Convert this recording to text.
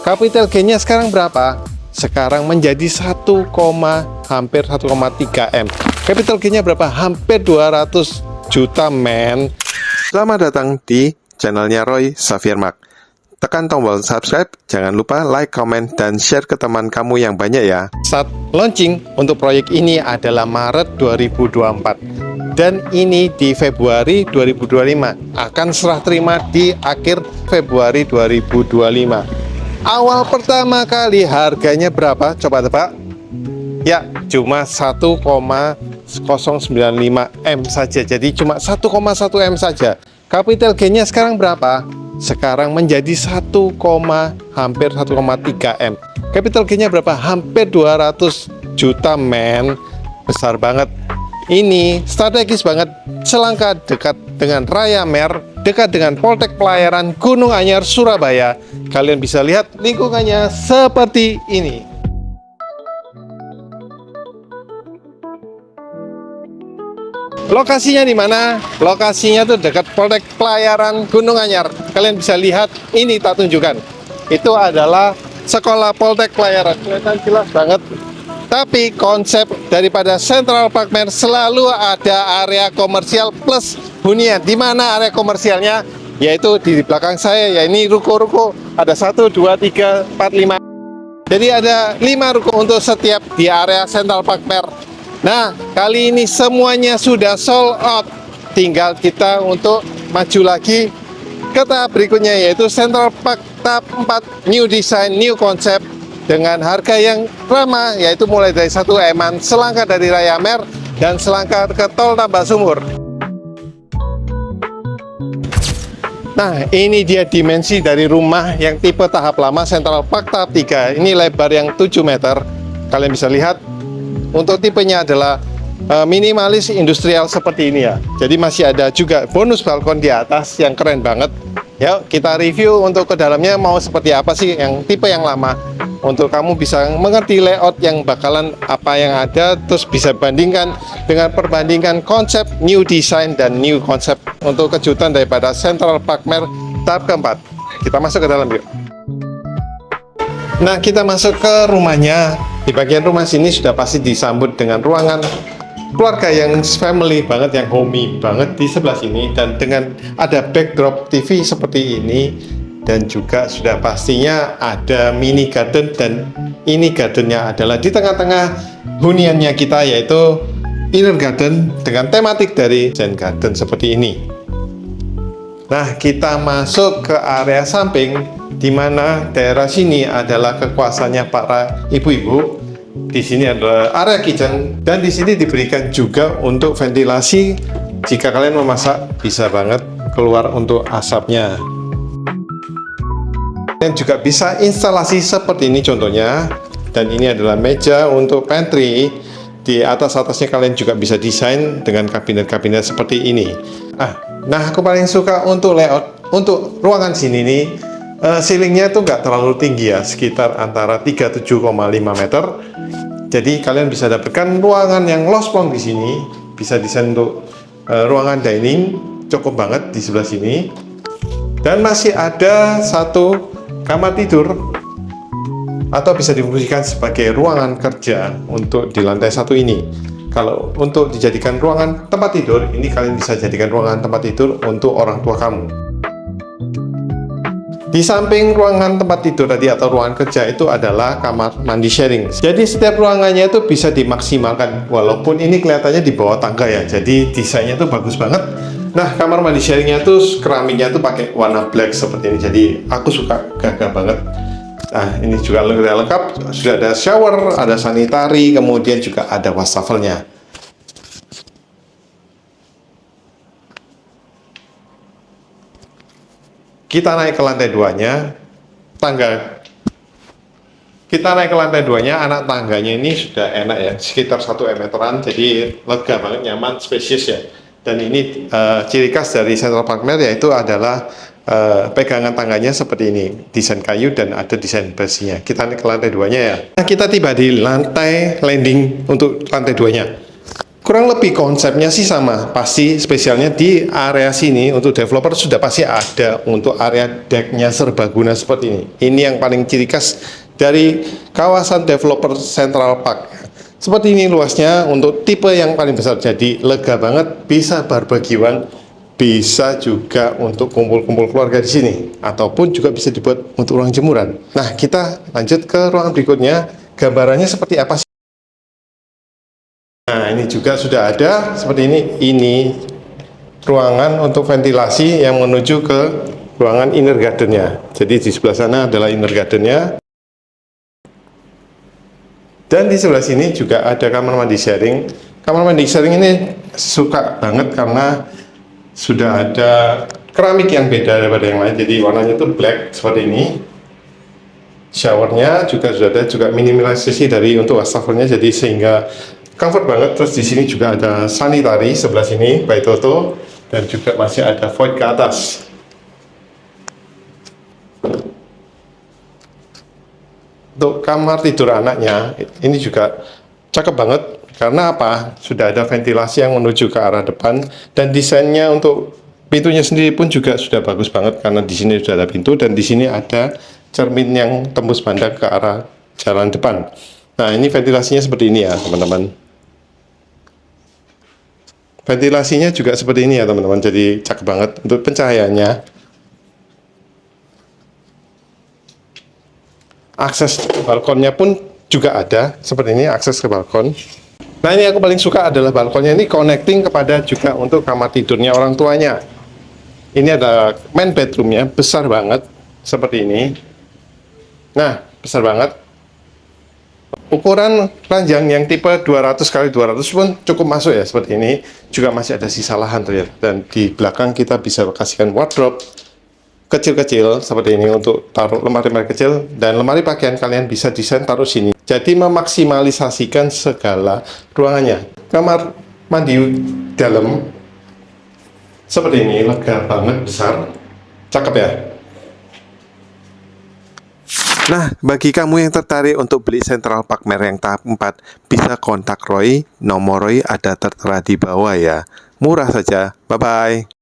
Capital gainnya sekarang berapa? Sekarang menjadi hampir 1,3 M. Capital gainnya berapa? Hampir 200 juta, men. Selamat datang di channelnya Roy Xavier Mark. Tekan tombol subscribe, jangan lupa like, comment, dan share ke teman kamu yang banyak ya. Saat launching untuk proyek ini adalah Maret 2024. Dan ini di Februari 2025. Akan serah terima di akhir Februari 2025. Awal pertama kali harganya berapa? Coba tebak. Ya, cuma 1,095 M saja. Jadi cuma 1,1 M saja. Capital gainnya sekarang berapa? Sekarang menjadi hampir 1,3 M. Capital gainnya berapa? Hampir 200 juta, men. Besar banget. Ini strategis banget, Selangkah dekat dengan Raya Mer, dekat dengan Poltek Pelayaran Gunung Anyar, Surabaya. Kalian bisa lihat lingkungannya seperti ini. Lokasinya di mana? Lokasinya tuh dekat Poltek Pelayaran Gunung Anyar. Kalian bisa lihat, ini tak tunjukkan. Itu adalah sekolah Poltek Pelayaran. Kelihatan jelas banget. Tapi konsep daripada Central Park Mer selalu ada area komersial plus hunian. Di mana area komersialnya? Yaitu di belakang saya, ya ini ruko-ruko. Ada 1, 2, 3, 4, 5. Jadi ada 5 ruko untuk setiap di area Central Park Mer. Nah, kali ini semuanya sudah sold out. Tinggal kita untuk maju lagi ke tahap berikutnya, yaitu Central Park tahap 4, new design, new concept, dengan harga yang ramah, yaitu mulai dari 1 M-an, selangkah dari Raya Mer, dan selangkah ke Tol Tambak Sumur. Nah, ini dia dimensi dari rumah yang tipe tahap lama Central Park tahap 3. Ini lebar yang 7 meter. Kalian bisa lihat, untuk tipenya adalah minimalis industrial seperti ini ya. Jadi masih ada juga bonus balkon di atas yang keren banget. Ya, kita review untuk ke dalamnya mau seperti apa sih yang tipe yang lama. Untuk kamu bisa mengerti layout yang bakalan apa yang ada, terus bisa bandingkan dengan perbandingan konsep new design dan new concept untuk kejutan daripada Central Park Mer tahap keempat. Kita masuk ke dalam yuk. Nah, kita masuk ke rumahnya. Di bagian rumah sini sudah pasti disambut dengan ruangan keluarga yang family banget, yang homey banget di sebelah sini, dan dengan ada backdrop TV seperti ini. Dan juga sudah pastinya ada mini garden, dan ini gardennya adalah di tengah-tengah huniannya kita, yaitu inner garden dengan tematik dari Zen Garden seperti ini. Nah, kita masuk ke area samping, di mana daerah sini adalah kekuasaannya para ibu-ibu. Di sini adalah area kitchen, dan di sini diberikan juga untuk ventilasi. Jika kalian memasak, bisa banget keluar untuk asapnya. Dan juga bisa instalasi seperti ini contohnya. Dan ini adalah meja untuk pantry. Di atas-atasnya kalian juga bisa desain dengan kabinet-kabinet seperti ini. Nah, aku paling suka untuk layout untuk ruangan sini nih. Ceilingnya itu nggak terlalu tinggi ya, sekitar antara 37,5 meter. Jadi kalian bisa dapatkan ruangan yang loft-long di sini. Bisa desain untuk ruangan dining, cukup banget di sebelah sini. Dan masih ada satu kamar tidur, atau bisa difungsikan sebagai ruangan kerja untuk di lantai 1 ini. Kalau untuk dijadikan ruangan tempat tidur, ini kalian bisa jadikan ruangan tempat tidur untuk orang tua kamu. Di samping ruangan tempat tidur tadi atau ruangan kerja itu adalah kamar mandi sharing. Jadi setiap ruangannya itu bisa dimaksimalkan, walaupun ini kelihatannya di bawah tangga ya. Jadi desainnya itu bagus banget. Nah, kamar mandi sharingnya tuh keramiknya tuh pakai warna black seperti ini. Jadi aku suka, gagah banget. Nah, ini juga lengkap. Sudah ada shower, ada sanitary, kemudian juga ada wastafelnya. Kita naik ke lantai 2-nya, Kita naik ke lantai 2-nya, anak tangganya ini sudah enak ya, sekitar 1 meteran, jadi lega banget, nyaman, spesies ya. Dan ini ciri khas dari Central Park Mer, yaitu adalah pegangan tangganya seperti ini, desain kayu dan ada desain besinya. Kita naik ke lantai 2-nya ya. Nah, kita tiba di lantai landing untuk lantai 2-nya. Kurang lebih konsepnya sih sama, pasti spesialnya di area sini untuk developer sudah pasti ada untuk area decknya serbaguna seperti ini. Ini yang paling ciri khas dari kawasan developer Central Park. Seperti ini luasnya untuk tipe yang paling besar, jadi lega banget, bisa barbekyuan, bisa juga untuk kumpul-kumpul keluarga di sini, ataupun juga bisa dibuat untuk ruang jemuran. Nah, kita lanjut ke ruangan berikutnya, gambarannya seperti apa sih? Nah, ini juga sudah ada seperti ini. Ini ruangan untuk ventilasi yang menuju ke ruangan inner garden-nya. Jadi di sebelah sana adalah inner garden-nya. Dan di sebelah sini juga ada kamar mandi sharing. Kamar mandi sharing ini suka banget karena sudah ada keramik yang beda daripada yang lain. Jadi warnanya itu black seperti ini. Showernya juga sudah ada, juga minimalisasi dari untuk wastafelnya, jadi sehingga comfort banget. Terus di sini juga ada sanitary sebelah sini by Toto, dan juga masih ada void ke atas. Untuk kamar tidur anaknya ini juga cakep banget karena apa? Sudah ada ventilasi yang menuju ke arah depan, dan desainnya untuk pintunya sendiri pun juga sudah bagus banget karena di sini sudah ada pintu dan di sini ada cermin yang tembus pandang ke arah jalan depan. Nah, ini ventilasinya seperti ini ya, teman-teman. Ventilasinya juga seperti ini ya, teman-teman. Jadi cakep banget untuk pencahayaannya. Akses ke balkonnya pun juga ada seperti ini, akses ke balkon. Nah, ini aku paling suka adalah balkonnya ini connecting kepada juga untuk kamar tidurnya orang tuanya. Ini ada main bedroomnya, besar banget seperti ini. Nah, besar banget. Ukuran ranjang yang tipe 200 kali 200 pun cukup masuk ya, seperti ini. Juga masih ada sisa lahan terlihat. Dan di belakang kita bisa kasihkan wardrobe kecil-kecil seperti ini untuk taruh lemari-lemari kecil, dan lemari pakaian kalian bisa desain taruh sini. Jadi memaksimalisasikan segala ruangannya. Kamar mandi dalam seperti ini, lega banget, besar, cakep ya. Nah, bagi kamu yang tertarik untuk beli Central Park Mereng tahap 4, bisa kontak Roy. Nomor Roy ada tertera di bawah ya. Murah saja. Bye-bye.